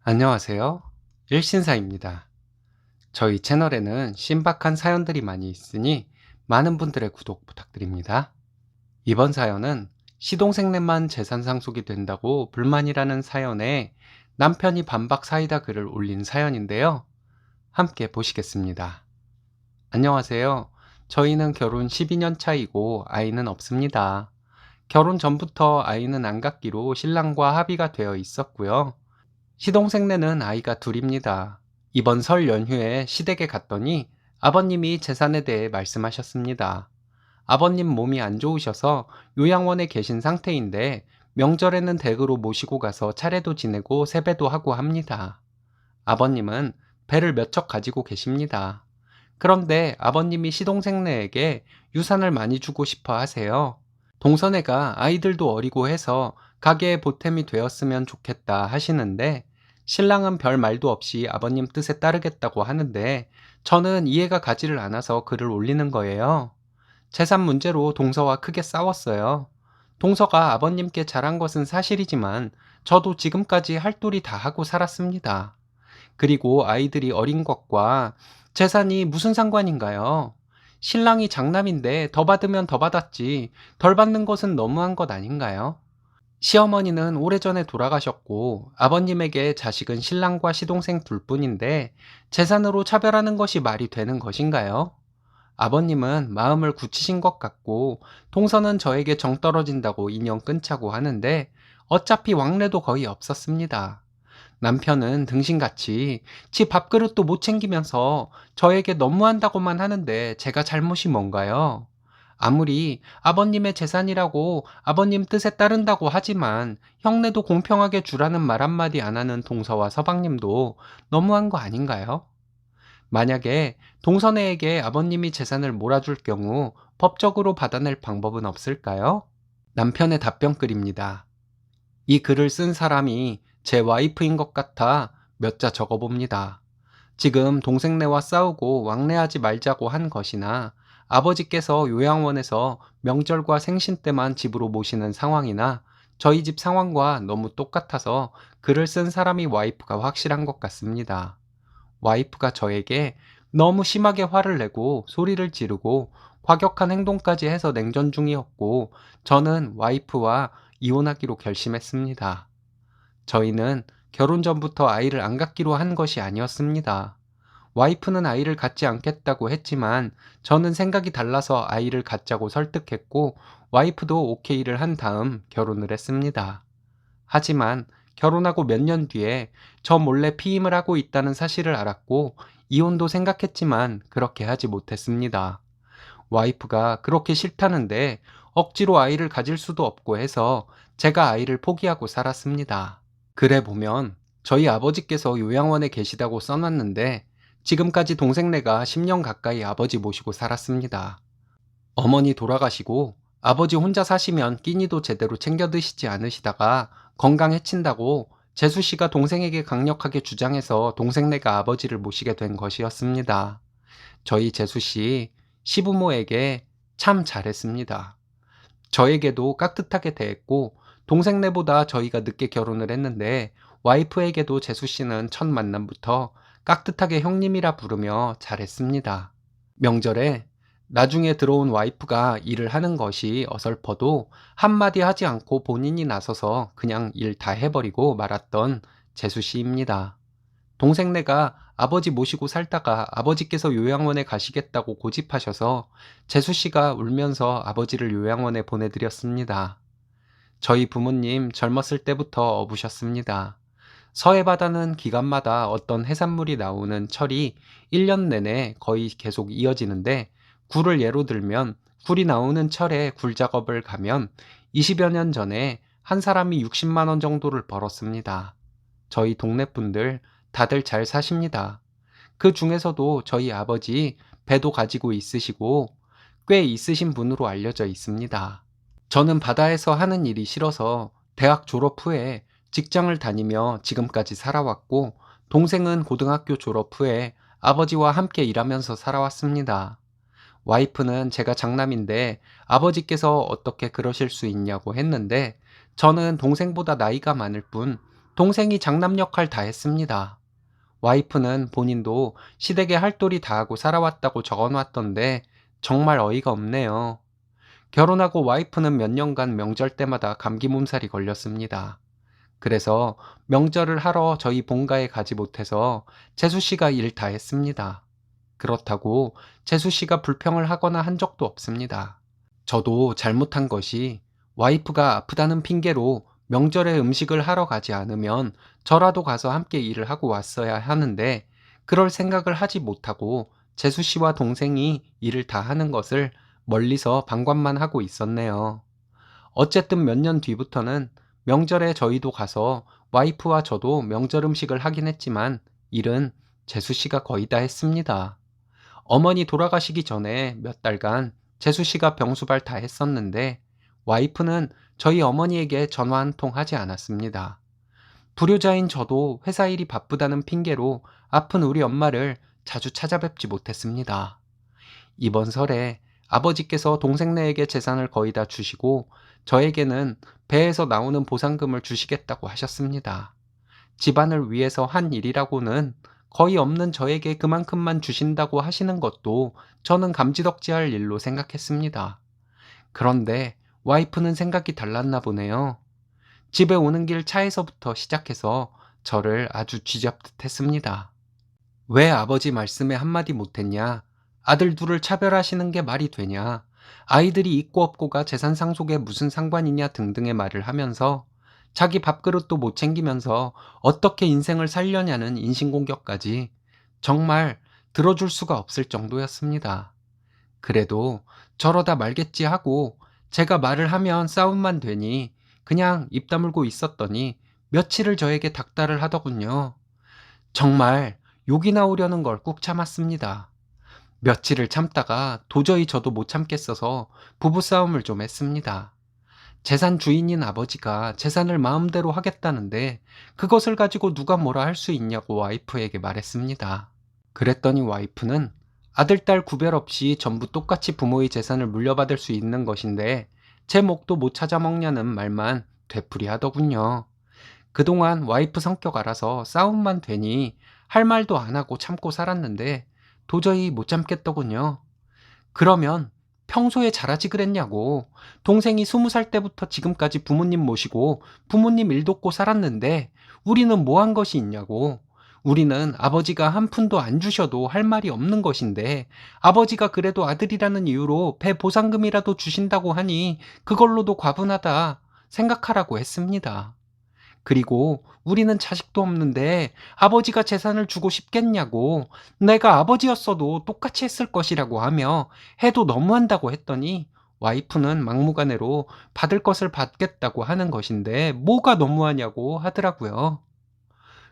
안녕하세요. 일신사입니다. 저희 채널에는 신박한 사연들이 많이 있으니 많은 분들의 구독 부탁드립니다. 이번 사연은 시동생네만 재산 상속이 된다고 불만이라는 사연에 남편이 반박 사이다 글을 올린 사연인데요. 함께 보시겠습니다. 안녕하세요. 저희는 결혼 12년 차이고 아이는 없습니다. 결혼 전부터 아이는 안 갖기로 신랑과 합의가 되어 있었고요. 시동생네는 아이가 둘입니다. 이번 설 연휴에 시댁에 갔더니 아버님이 재산에 대해 말씀하셨습니다. 아버님 몸이 안 좋으셔서 요양원에 계신 상태인데 명절에는 댁으로 모시고 가서 차례도 지내고 세배도 하고 합니다. 아버님은 배를 몇 척 가지고 계십니다. 그런데 아버님이 시동생네에게 유산을 많이 주고 싶어 하세요. 동서네가 아이들도 어리고 해서 가게의 보탬이 되었으면 좋겠다 하시는데 신랑은 별 말도 없이 아버님 뜻에 따르겠다고 하는데 저는 이해가 가지를 않아서 글을 올리는 거예요. 재산 문제로 동서와 크게 싸웠어요. 동서가 아버님께 잘한 것은 사실이지만 저도 지금까지 할 도리 다 하고 살았습니다. 그리고 아이들이 어린 것과 재산이 무슨 상관인가요? 신랑이 장남인데 더 받으면 더 받았지 덜 받는 것은 너무한 것 아닌가요? 시어머니는 오래전에 돌아가셨고 아버님에게 자식은 신랑과 시동생 둘뿐인데 재산으로 차별하는 것이 말이 되는 것인가요? 아버님은 마음을 굳히신 것 같고 동서는 저에게 정 떨어진다고 인연 끊자고 하는데 어차피 왕래도 거의 없었습니다. 남편은 등신같이 지 밥그릇도 못 챙기면서 저에게 너무한다고만 하는데 제가 잘못이 뭔가요? 아무리 아버님의 재산이라고 아버님 뜻에 따른다고 하지만 형네도 공평하게 주라는 말 한마디 안 하는 동서와 서방님도 너무한 거 아닌가요? 만약에 동서네에게 아버님이 재산을 몰아줄 경우 법적으로 받아낼 방법은 없을까요? 남편의 답변글입니다. 이 글을 쓴 사람이 제 와이프인 것 같아 몇 자 적어봅니다. 지금 동생네와 싸우고 왕래하지 말자고 한 것이나 아버지께서 요양원에서 명절과 생신 때만 집으로 모시는 상황이나 저희 집 상황과 너무 똑같아서 글을 쓴 사람이 와이프가 확실한 것 같습니다. 와이프가 저에게 너무 심하게 화를 내고 소리를 지르고 과격한 행동까지 해서 냉전 중이었고 저는 와이프와 이혼하기로 결심했습니다. 저희는 결혼 전부터 아이를 안 갖기로 한 것이 아니었습니다. 와이프는 아이를 갖지 않겠다고 했지만 저는 생각이 달라서 아이를 갖자고 설득했고 와이프도 오케이를 한 다음 결혼을 했습니다. 하지만 결혼하고 몇 년 뒤에 저 몰래 피임을 하고 있다는 사실을 알았고 이혼도 생각했지만 그렇게 하지 못했습니다. 와이프가 그렇게 싫다는데 억지로 아이를 가질 수도 없고 해서 제가 아이를 포기하고 살았습니다. 글에 보면 저희 아버지께서 요양원에 계시다고 써놨는데 지금까지 동생네가 10년 가까이 아버지 모시고 살았습니다. 어머니 돌아가시고 아버지 혼자 사시면 끼니도 제대로 챙겨 드시지 않으시다가 건강 해친다고 재수 씨가 동생에게 강력하게 주장해서 동생네가 아버지를 모시게 된 것이었습니다. 저희 재수 씨 시부모에게 참 잘했습니다. 저에게도 깍듯하게 대했고 동생네보다 저희가 늦게 결혼을 했는데 와이프에게도 재수 씨는 첫 만남부터 깍듯하게 형님이라 부르며 잘했습니다. 명절에 나중에 들어온 와이프가 일을 하는 것이 어설퍼도 한마디 하지 않고 본인이 나서서 그냥 일 다 해버리고 말았던 재수 씨입니다. 동생네가 아버지 모시고 살다가 아버지께서 요양원에 가시겠다고 고집하셔서 재수 씨가 울면서 아버지를 요양원에 보내드렸습니다. 저희 부모님 젊었을 때부터 어부셨습니다. 서해바다는 기간마다 어떤 해산물이 나오는 철이 1년 내내 거의 계속 이어지는데 굴을 예로 들면 굴이 나오는 철에 굴 작업을 가면 20여 년 전에 한 사람이 60만 원 정도를 벌었습니다. 저희 동네 분들 다들 잘 사십니다. 그 중에서도 저희 아버지 배도 가지고 있으시고 꽤 있으신 분으로 알려져 있습니다. 저는 바다에서 하는 일이 싫어서 대학 졸업 후에 직장을 다니며 지금까지 살아왔고 동생은 고등학교 졸업 후에 아버지와 함께 일하면서 살아왔습니다. 와이프는 제가 장남인데 아버지께서 어떻게 그러실 수 있냐고 했는데 저는 동생보다 나이가 많을 뿐 동생이 장남 역할 다 했습니다. 와이프는 본인도 시댁에 할 도리 다 하고 살아왔다고 적어놨던데 정말 어이가 없네요. 결혼하고 와이프는 몇 년간 명절 때마다 감기 몸살이 걸렸습니다. 그래서 명절을 하러 저희 본가에 가지 못해서 재수 씨가 일 다 했습니다. 그렇다고 재수 씨가 불평을 하거나 한 적도 없습니다. 저도 잘못한 것이 와이프가 아프다는 핑계로 명절에 음식을 하러 가지 않으면 저라도 가서 함께 일을 하고 왔어야 하는데 그럴 생각을 하지 못하고 재수 씨와 동생이 일을 다 하는 것을 멀리서 방관만 하고 있었네요. 어쨌든 몇 년 뒤부터는 명절에 저희도 가서 와이프와 저도 명절 음식을 하긴 했지만 일은 재수 씨가 거의 다 했습니다. 어머니 돌아가시기 전에 몇 달간 재수 씨가 병수발 다 했었는데 와이프는 저희 어머니에게 전화 한 통 하지 않았습니다. 불효자인 저도 회사 일이 바쁘다는 핑계로 아픈 우리 엄마를 자주 찾아뵙지 못했습니다. 이번 설에 아버지께서 동생네에게 재산을 거의 다 주시고 저에게는 배에서 나오는 보상금을 주시겠다고 하셨습니다. 집안을 위해서 한 일이라고는 거의 없는 저에게 그만큼만 주신다고 하시는 것도 저는 감지덕지할 일로 생각했습니다. 그런데 와이프는 생각이 달랐나 보네요. 집에 오는 길 차에서부터 시작해서 저를 아주 쥐잡듯 했습니다. 왜 아버지 말씀에 한마디 못했냐? 아들 둘을 차별하시는 게 말이 되냐? 아이들이 있고 없고가 재산 상속에 무슨 상관이냐 등등의 말을 하면서 자기 밥그릇도 못 챙기면서 어떻게 인생을 살려냐는 인신공격까지 정말 들어줄 수가 없을 정도였습니다. 그래도 저러다 말겠지 하고 제가 말을 하면 싸움만 되니 그냥 입 다물고 있었더니 며칠을 저에게 닥달을 하더군요. 정말 욕이 나오려는 걸 꾹 참았습니다. 며칠을 참다가 도저히 저도 못 참겠어서 부부싸움을 좀 했습니다. 재산 주인인 아버지가 재산을 마음대로 하겠다는데 그것을 가지고 누가 뭐라 할 수 있냐고 와이프에게 말했습니다. 그랬더니 와이프는 아들, 딸 구별 없이 전부 똑같이 부모의 재산을 물려받을 수 있는 것인데 제 목도 못 찾아 먹냐는 말만 되풀이하더군요. 그동안 와이프 성격 알아서 싸움만 되니 할 말도 안 하고 참고 살았는데 도저히 못 참겠더군요. 그러면 평소에 잘하지 그랬냐고. 동생이 20살 때부터 지금까지 부모님 모시고 부모님 일 돕고 살았는데 우리는 뭐 한 것이 있냐고. 우리는 아버지가 한 푼도 안 주셔도 할 말이 없는 것인데 아버지가 그래도 아들이라는 이유로 배 보상금이라도 주신다고 하니 그걸로도 과분하다 생각하라고 했습니다. 그리고 우리는 자식도 없는데 아버지가 재산을 주고 싶겠냐고, 내가 아버지였어도 똑같이 했을 것이라고 하며 해도 너무한다고 했더니 와이프는 막무가내로 받을 것을 받겠다고 하는 것인데 뭐가 너무하냐고 하더라고요.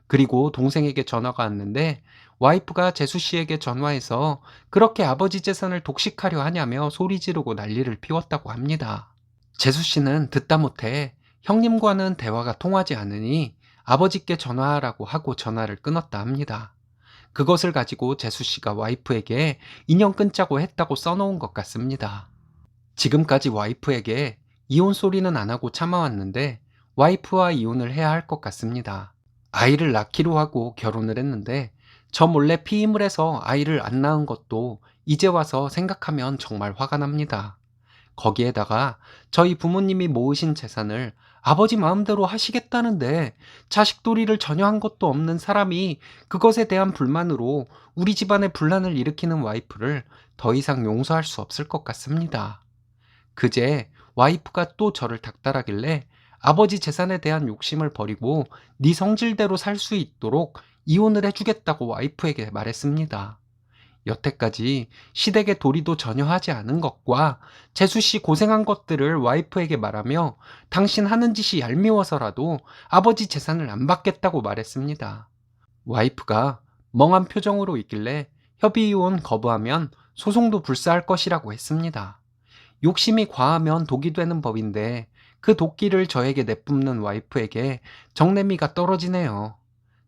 그리고 동생에게 전화가 왔는데 와이프가 재수 씨에게 전화해서 그렇게 아버지 재산을 독식하려 하냐며 소리 지르고 난리를 피웠다고 합니다. 재수 씨는 듣다 못해 형님과는 대화가 통하지 않으니 아버지께 전화하라고 하고 전화를 끊었다 합니다. 그것을 가지고 재수 씨가 와이프에게 인연 끊자고 했다고 써놓은 것 같습니다. 지금까지 와이프에게 이혼 소리는 안 하고 참아왔는데 와이프와 이혼을 해야 할 것 같습니다. 아이를 낳기로 하고 결혼을 했는데 저 몰래 피임을 해서 아이를 안 낳은 것도 이제 와서 생각하면 정말 화가 납니다. 거기에다가 저희 부모님이 모으신 재산을 아버지 마음대로 하시겠다는데 자식도리를 전혀 한 것도 없는 사람이 그것에 대한 불만으로 우리 집안에 분란을 일으키는 와이프를 더 이상 용서할 수 없을 것 같습니다. 그제 와이프가 또 저를 닥달하길래 아버지 재산에 대한 욕심을 버리고 네 성질대로 살 수 있도록 이혼을 해주겠다고 와이프에게 말했습니다. 여태까지 시댁의 도리도 전혀 하지 않은 것과 재수씨 고생한 것들을 와이프에게 말하며 당신 하는 짓이 얄미워서라도 아버지 재산을 안 받겠다고 말했습니다. 와이프가 멍한 표정으로 있길래 협의이혼 거부하면 소송도 불사할 것이라고 했습니다. 욕심이 과하면 독이 되는 법인데 그 도끼를 저에게 내뿜는 와이프에게 정내미가 떨어지네요.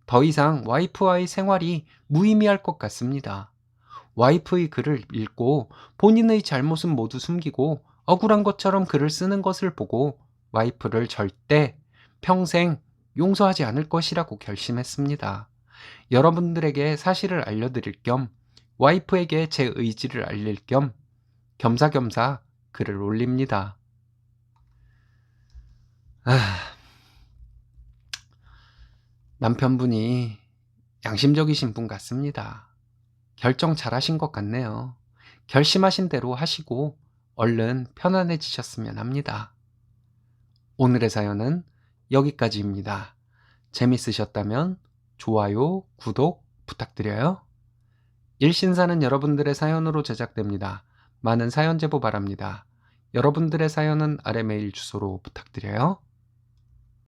더 이상 와이프와의 생활이 무의미할 것 같습니다. 와이프의 글을 읽고 본인의 잘못은 모두 숨기고 억울한 것처럼 글을 쓰는 것을 보고 와이프를 절대 평생 용서하지 않을 것이라고 결심했습니다. 여러분들에게 사실을 알려드릴 겸 와이프에게 제 의지를 알릴 겸 겸사겸사 글을 올립니다. 남편분이 양심적이신 분 같습니다. 결정 잘하신 것 같네요. 결심하신 대로 하시고 얼른 편안해지셨으면 합니다. 오늘의 사연은 여기까지입니다. 재밌으셨다면 좋아요, 구독 부탁드려요. 일신사는 여러분들의 사연으로 제작됩니다. 많은 사연 제보 바랍니다. 여러분들의 사연은 아래 메일 주소로 부탁드려요.